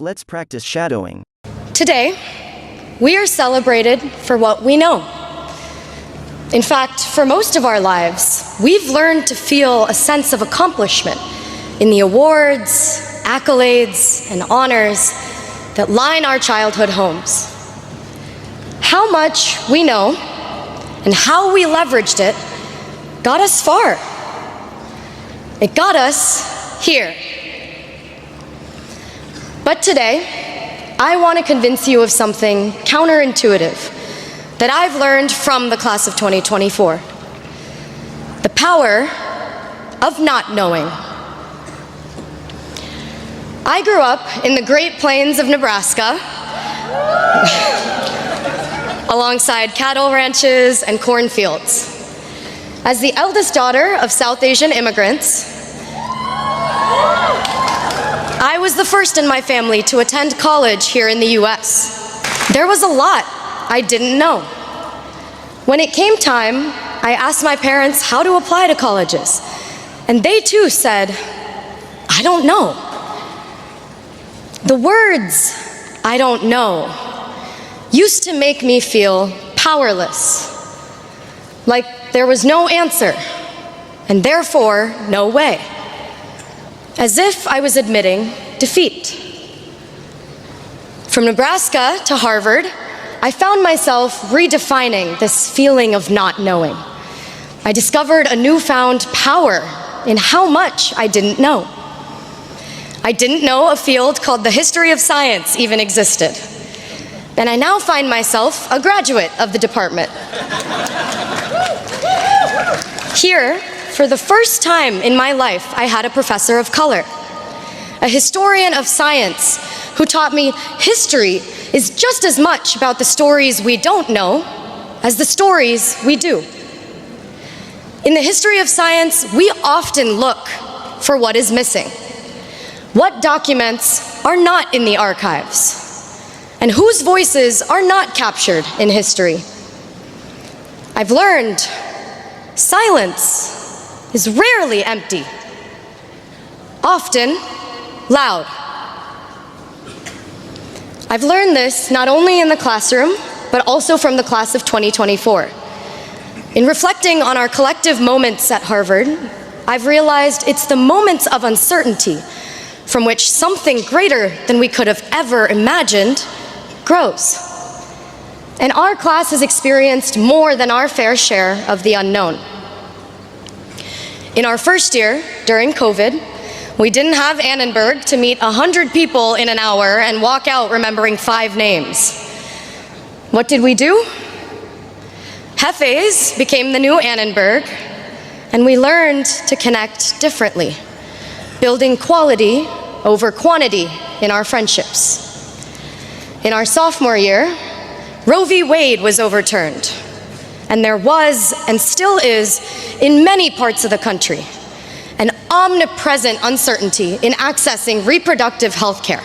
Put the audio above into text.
Let's practice shadowing. Today, we are celebrated for what we know. In fact, for most of our lives, we've learned to feel a sense of accomplishment in the awards, accolades, and honors that line our childhood homes. How much we know and how we leveraged it got us far. It got us here. But today, I want to convince you of something counterintuitive that I've learned from the class of 2024. The power of not knowing. I grew up in the Great Plains of Nebraska, alongside cattle ranches and cornfields. As the eldest daughter of South Asian immigrants, I was the first in my family to attend college here in the US. There was a lot I didn't know. When it came time, I asked my parents how to apply to colleges, and they too said, I don't know. The words, I don't know, used to make me feel powerless, like there was no answer, and therefore no way. As if I was admitting defeat. From Nebraska to Harvard, I found myself redefining this feeling of not knowing. I discovered a newfound power in how much I didn't know. I didn't know a field called the history of science even existed. And I now find myself a graduate of the department. Here, for the first time in my life, I had a professor of color, a historian of science who taught me history is just as much about the stories we don't know as the stories we do. In the history of science, we often look for what is missing. What documents are not in the archives? And whose voices are not captured in history? I've learned silence is rarely empty, often loud. I've learned this not only in the classroom, but also from the class of 2024. In reflecting on our collective moments at Harvard, I've realized it's the moments of uncertainty from which something greater than we could have ever imagined grows. And our class has experienced more than our fair share of the unknown. In our first year, during COVID, we didn't have Annenberg to meet 100 people in an hour and walk out remembering 5 names. What did we do? Hefes became the new Annenberg, and we learned to connect differently, building quality over quantity in our friendships. In our sophomore year, Roe v. Wade was overturned, and there was, and still is, in many parts of the country, an omnipresent uncertainty in accessing reproductive health care.